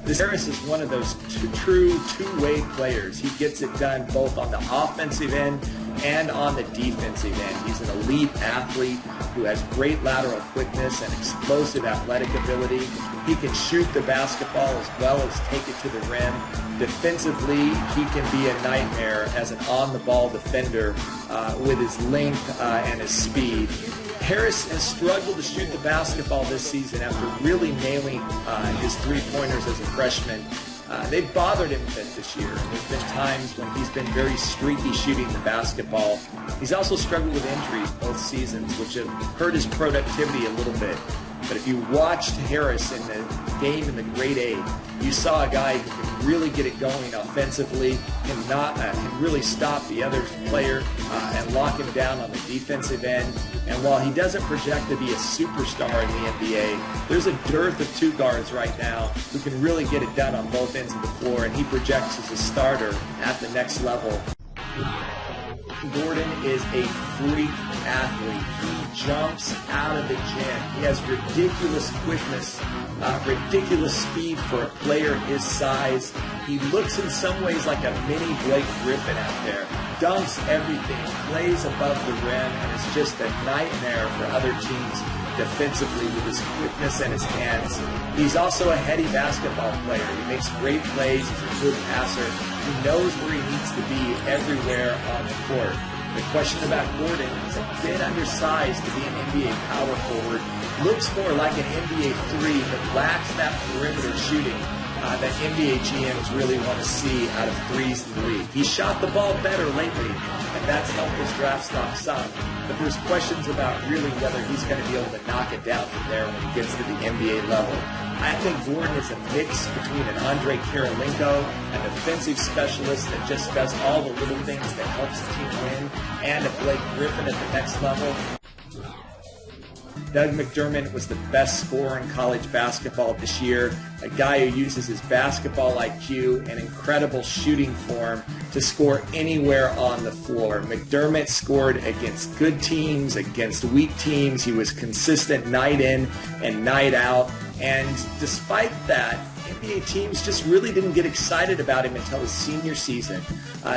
This Harris is one of those true two-way players. He gets it done both on the offensive end and on the defensive end. He's an elite athlete who has great lateral quickness and explosive athletic ability. He can shoot the basketball as well as take it to the rim. Defensively, he can be a nightmare as an on-the-ball defender with his length and his speed. Harris has struggled to shoot the basketball this season after really nailing his three-pointers as a freshman. They've bothered him a bit this year. There's been times when he's been very streaky shooting the basketball. He's also struggled with injuries both seasons, which have hurt his productivity a little bit. But if you watched Harris in the game in the grade A, you saw a guy who can really get it going offensively, can really stop the other player and lock him down on the defensive end. And while he doesn't project to be a superstar in the NBA, there's a dearth of two guards right now who can really get it done on both ends of the floor, and he projects as a starter at the next level. Gordon is a freak athlete. He jumps out of the gym. He has ridiculous quickness, ridiculous speed for a player his size. He looks in some ways like a mini Blake Griffin out there. Dunks everything, plays above the rim, and is just a nightmare for other teams defensively with his quickness and his hands. He's also a heady basketball player. He makes great plays. He's a good passer. He knows where he needs to be everywhere on the court. The question about Gordon is a bit undersized to be an NBA power forward. Looks more like an NBA 3, but lacks that perimeter shooting that NBA GMs really want to see out of threes in the league. He shot the ball better lately, and that's helped his draft stock some. But there's questions about really whether he's going to be able to knock it down from there when he gets to the NBA level. I think Gordon is a mix between an Andre Kirilenko, an offensive specialist that just does all the little things that helps the team win, and a Blake Griffin at the next level. Doug McDermott was the best scorer in college basketball this year, a guy who uses his basketball IQ and incredible shooting form to score anywhere on the floor. McDermott scored against good teams, against weak teams. He was consistent night in and night out. And despite that, NBA teams just really didn't get excited about him until his senior season.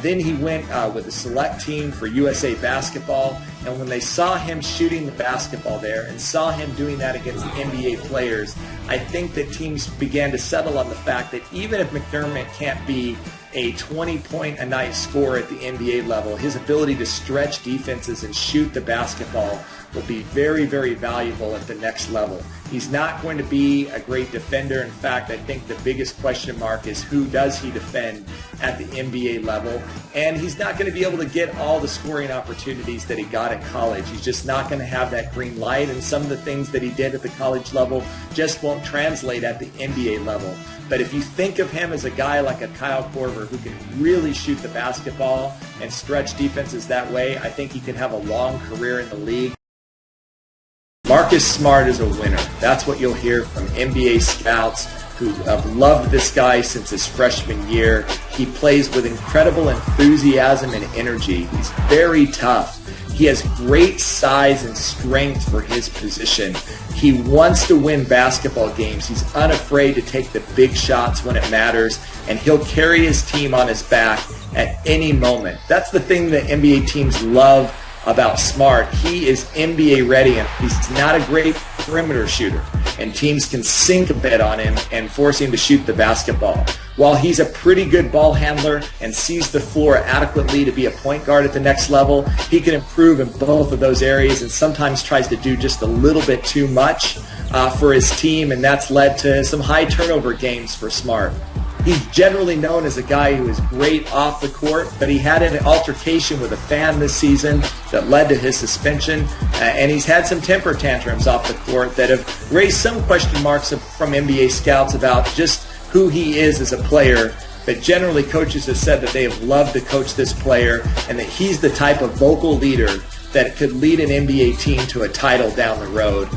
Then he went with a select team for USA Basketball, and when they saw him shooting the basketball there and saw him doing that against NBA players, I think that teams began to settle on the fact that even if McDermott can't be a 20-point-a-night scorer at the NBA level, his ability to stretch defenses and shoot the basketball will be very, very valuable at the next level. He's not going to be a great defender. In fact, I think the biggest question mark is who does he defend at the NBA level? And he's not going to be able to get all the scoring opportunities that he got at college. He's just not going to have that green light, and some of the things that he did at the college level just won't translate at the NBA level. But if you think of him as a guy like a Kyle Korver who can really shoot the basketball and stretch defenses that way, I think he can have a long career in the league. Marcus Smart is a winner. That's what you'll hear from NBA scouts who have loved this guy since his freshman year. He plays with incredible enthusiasm and energy. He's very tough. He has great size and strength for his position. He wants to win basketball games. He's unafraid to take the big shots when it matters, and he'll carry his team on his back at any moment. That's the thing that NBA teams love about Smart. He is NBA ready, and he's not a great perimeter shooter, and teams can sink a bit on him and force him to shoot the basketball. While he's a pretty good ball handler and sees the floor adequately to be a point guard at the next level, he can improve in both of those areas and sometimes tries to do just a little bit too much for his team, and that's led to some high turnover games for Smart. He's generally known as a guy who is great off the court, but he had an altercation with a fan this season that led to his suspension, and he's had some temper tantrums off the court that have raised some question marks from NBA scouts about just who he is as a player. But generally, coaches have said that they have loved to coach this player and that he's the type of vocal leader that could lead an NBA team to a title down the road.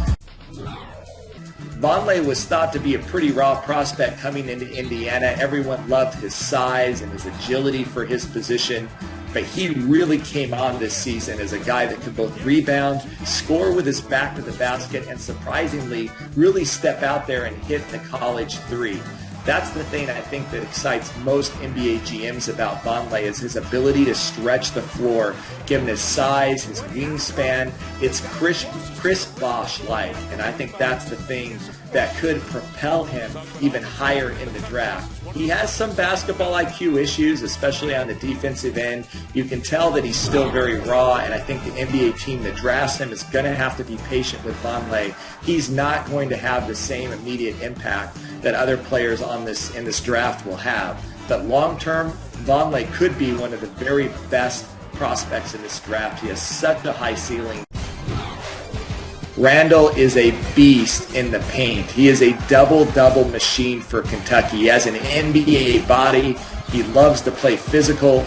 Vonleh was thought to be a pretty raw prospect coming into Indiana. Everyone loved his size and his agility for his position, but he really came on this season as a guy that could both rebound, score with his back to the basket, and surprisingly really step out there and hit the college three. That's the thing I think that excites most NBA GMs about Vonleh is his ability to stretch the floor, given his size, his wingspan. It's Chris Bosh-like, and I think that's the thing that could propel him even higher in the draft. He has some basketball IQ issues, especially on the defensive end. You can tell that he's still very raw, and I think the NBA team that drafts him is going to have to be patient with Vonleh. He's not going to have the same immediate impact that other players in this draft will have. But long-term, Vonleh could be one of the very best prospects in this draft. He has such a high ceiling. Randle is a beast in the paint. He is a double-double machine for Kentucky. He has an NBA body. He loves to play physical.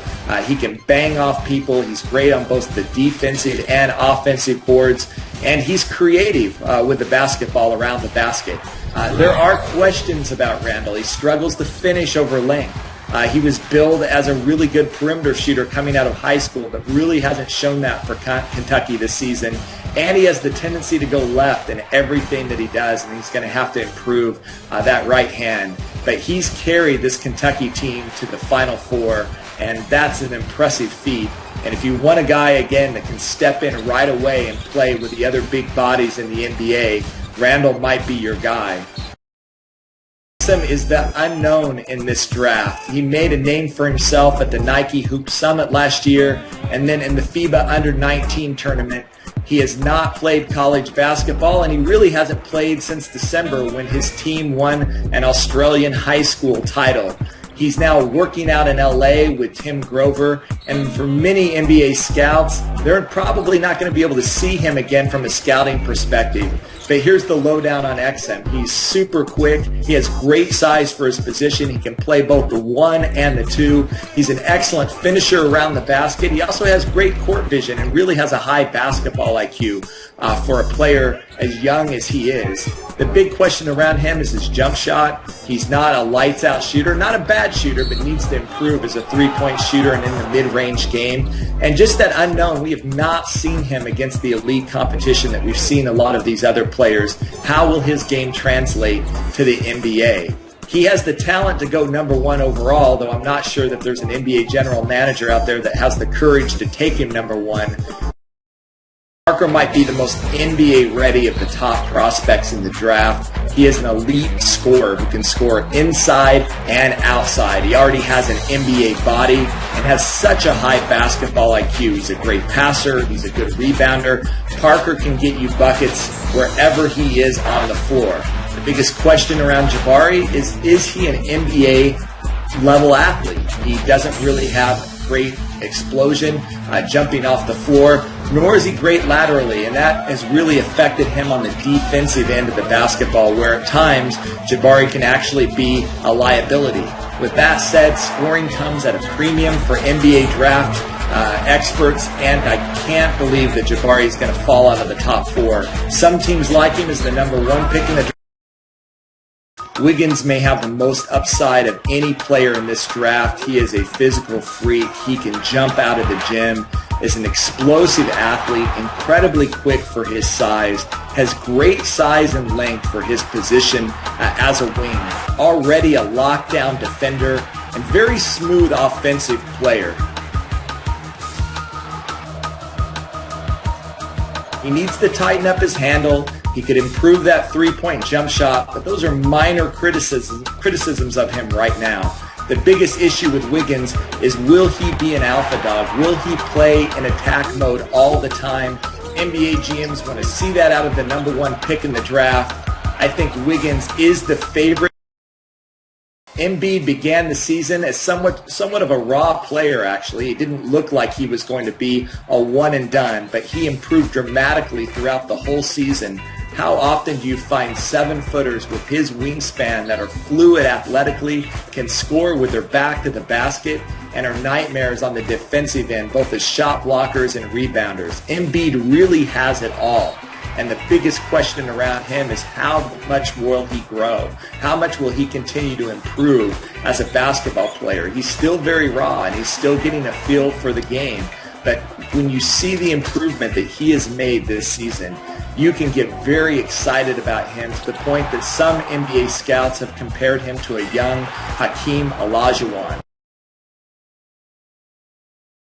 He can bang off people. He's great on both the defensive and offensive boards. And he's creative with the basketball around the basket. There are questions about Randle. He struggles to finish over length. He was billed as a really good perimeter shooter coming out of high school, but really hasn't shown that for Kentucky this season. And he has the tendency to go left in everything that he does, and he's going to have to improve that right hand. But he's carried this Kentucky team to the Final Four, and that's an impressive feat. And if you want a guy, again, that can step in right away and play with the other big bodies in the NBA, Randle might be your guy. Exum is the unknown in this draft. He made a name for himself at the Nike Hoop Summit last year, and then in the FIBA Under-19 tournament. He has not played college basketball, and he really hasn't played since December when his team won an Australian high school title. He's now working out in LA with Tim Grover, and for many NBA scouts, they're probably not going to be able to see him again from a scouting perspective. But here's the lowdown on Exum. He's super quick. He has great size for his position. He can play both the 1 and the 2. He's an excellent finisher around the basket. He also has great court vision and really has a high basketball IQ for a player as young as he is. The big question around him is his jump shot. He's not a lights-out shooter, not a bad shooter, but needs to improve as a three-point shooter and in the mid-range game. And just that unknown, we have not seen him against the elite competition that we've seen a lot of these other players. How will his game translate to the NBA? He has the talent to go number 1 overall, though I'm not sure that there's an NBA general manager out there that has the courage to take him number 1. Parker might be the most NBA-ready of the top prospects in the draft. He is an elite scorer who can score inside and outside. He already has an NBA body and has such a high basketball IQ. He's a great passer. He's a good rebounder. Parker can get you buckets wherever he is on the floor. The biggest question around Jabari is he an NBA-level athlete? He doesn't really have great explosion jumping off the floor, nor is he great laterally, and that has really affected him on the defensive end of the basketball, where at times Jabari can actually be a liability. With that said, scoring comes at a premium for NBA draft experts, and I can't believe that Jabari is going to fall out of the top 4. Some teams like him as the number 1 pick in the draft. Wiggins may have the most upside of any player in this draft. He is a physical freak. He can jump out of the gym, is an explosive athlete, incredibly quick for his size, has great size and length for his position as a wing, already a lockdown defender, and very smooth offensive player. He needs to tighten up his handle. He could improve that three-point jump shot, but those are minor criticisms of him right now. The biggest issue with Wiggins is, will he be an alpha dog? Will he play in attack mode all the time? NBA GMs want to see that out of the number 1 pick in the draft. I think Wiggins is the favorite. Embiid began the season as somewhat of a raw player, actually. He didn't look like he was going to be a one and done, but he improved dramatically throughout the whole season. How often do you find 7-footers with his wingspan that are fluid athletically, can score with their back to the basket, and are nightmares on the defensive end, both as shot blockers and rebounders? Embiid really has it all. And the biggest question around him is, how much will he grow? How much will he continue to improve as a basketball player? He's still very raw, and he's still getting a feel for the game. But when you see the improvement that he has made this season, you can get very excited about him to the point that some NBA scouts have compared him to a young Hakeem Olajuwon.